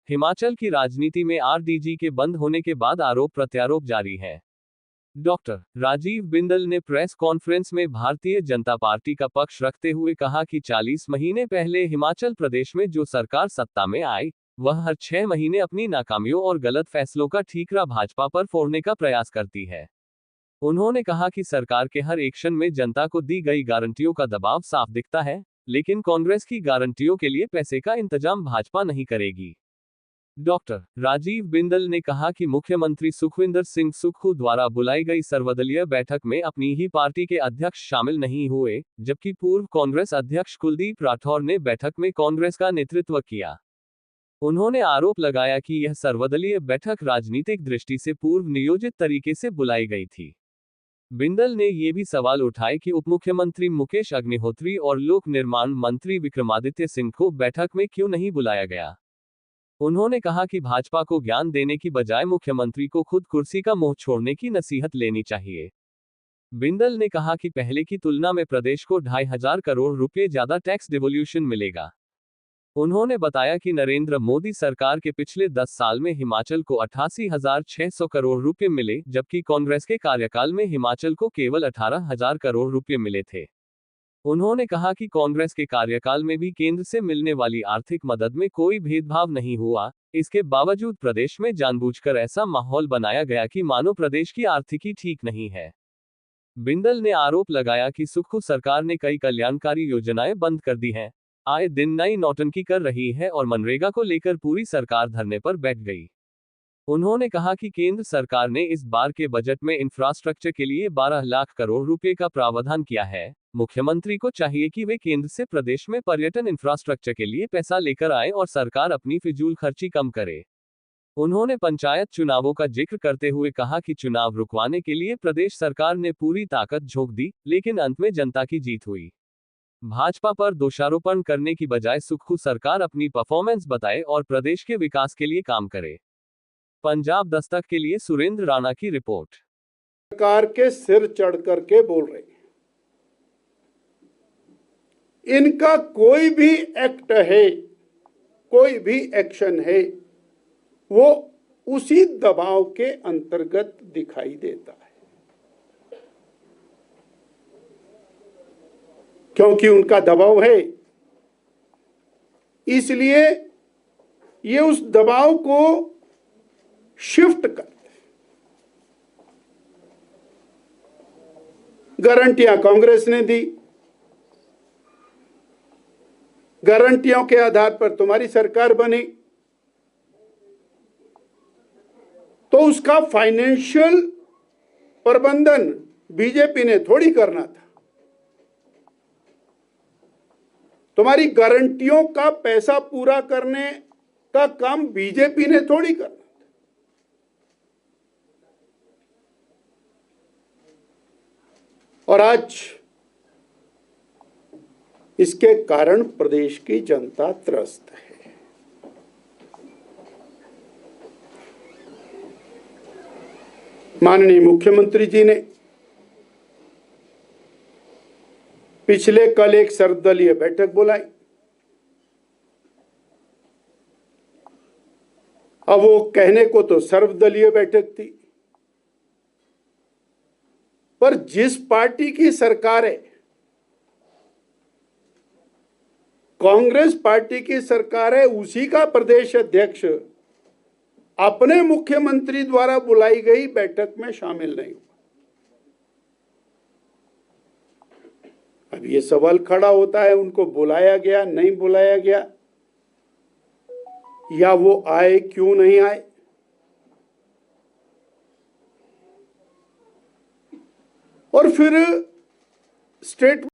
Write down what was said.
हिमाचल की राजनीति में आरडीजी के बंद होने के बाद आरोप प्रत्यारोप जारी है। डॉक्टर राजीव बिंदल ने प्रेस कॉन्फ्रेंस में भारतीय जनता पार्टी का पक्ष रखते हुए कहा कि 40 महीने पहले हिमाचल प्रदेश में जो सरकार सत्ता में आई, वह हर 6 महीने अपनी नाकामियों और गलत फैसलों का ठीकरा भाजपा पर फोड़ने का प्रयास करती है। उन्होंने कहा कि सरकार के हर एक्शन में जनता को दी गई गारंटियों का दबाव साफ दिखता है, लेकिन कांग्रेस की गारंटियों के लिए पैसे का इंतजाम भाजपा नहीं करेगी। डॉक्टर राजीव बिंदल ने कहा कि मुख्यमंत्री सुखविंदर सिंह सुक्खू द्वारा बुलाई गई सर्वदलीय बैठक में अपनी ही पार्टी के अध्यक्ष शामिल नहीं हुए, जबकि पूर्व कांग्रेस अध्यक्ष कुलदीप राठौर ने बैठक में कांग्रेस का नेतृत्व किया। उन्होंने आरोप लगाया कि यह सर्वदलीय बैठक राजनीतिक दृष्टि से पूर्व नियोजित तरीके से बुलाई गई थी। बिंदल ने ये भी सवाल उठाए कि उपमुख्यमंत्री मुकेश अग्निहोत्री और लोक निर्माण मंत्री विक्रमादित्य सिंह को बैठक में क्यों नहीं बुलाया गया। उन्होंने कहा कि भाजपा को ज्ञान देने की बजाय मुख्यमंत्री को खुद कुर्सी का मोह छोड़ने की नसीहत लेनी चाहिए। बिंदल ने कहा कि पहले की तुलना में प्रदेश को 2,500 करोड़ रुपए ज्यादा टैक्स डिवोल्यूशन मिलेगा। उन्होंने बताया कि नरेंद्र मोदी सरकार के पिछले 10 साल में हिमाचल को 88,600 करोड़ रुपए मिले, जबकि कांग्रेस के कार्यकाल में हिमाचल को केवल 18,000 करोड़ रुपए मिले थे। उन्होंने कहा कि कांग्रेस के कार्यकाल में भी केंद्र से मिलने वाली आर्थिक मदद में कोई भेदभाव नहीं हुआ, इसके बावजूद प्रदेश में जानबूझकर ऐसा माहौल बनाया गया कि मानो प्रदेश की आर्थिकी ठीक नहीं है। बिंदल ने आरोप लगाया कि सुक्खू सरकार ने कई कल्याणकारी योजनाएं बंद कर दी हैं, आए दिन नई नौटंकी कर रही है और मनरेगा को लेकर पूरी सरकार धरने पर बैठ गई। उन्होंने कहा कि केंद्र सरकार ने इस बार के बजट में इंफ्रास्ट्रक्चर के लिए 12 लाख करोड़ रुपए का प्रावधान किया है। मुख्यमंत्री को चाहिए कि वे केंद्र से प्रदेश में पर्यटन इंफ्रास्ट्रक्चर के लिए पैसा लेकर आए और सरकार अपनी फिजूल खर्ची कम करे। उन्होंने पंचायत चुनावों का जिक्र करते हुए कहा कि चुनाव रुकवाने के लिए प्रदेश सरकार ने पूरी ताकत झोंक दी, लेकिन अंत में जनता की जीत हुई। भाजपा पर दोषारोपण करने की बजाय सुक्खू सरकार अपनी परफॉर्मेंस बताए और प्रदेश के विकास के लिए काम करे। पंजाब दस्तक के लिए सुरेंद्र राणा की रिपोर्ट। सरकार के सिर चढ़ करके बोल रहे हैं, इनका कोई भी एक्ट है, कोई भी एक्शन है, वो उसी दबाव के अंतर्गत दिखाई देता है, क्योंकि उनका दबाव है, इसलिए ये उस दबाव को शिफ्ट करते हैं। गारंटियां कांग्रेस ने दी, गारंटियों के आधार पर तुम्हारी सरकार बनी, तो उसका फाइनेंशियल प्रबंधन बीजेपी ने थोड़ी करना था। तुम्हारी गारंटियों का पैसा पूरा करने का काम बीजेपी ने थोड़ी करना था। और आज इसके कारण प्रदेश की जनता त्रस्त है। माननीय मुख्यमंत्री जी ने पिछले कल एक सर्वदलीय बैठक बुलाई। अब वो कहने को तो सर्वदलीय बैठक थी, पर जिस पार्टी की सरकार है, कांग्रेस पार्टी की सरकार है, उसी का प्रदेश अध्यक्ष अपने मुख्यमंत्री द्वारा बुलाई गई बैठक में शामिल नहीं हुआ। अब ये सवाल खड़ा होता है, उनको बुलाया गया, नहीं बुलाया गया, या वो आए, क्यों नहीं आए। और फिर स्टेट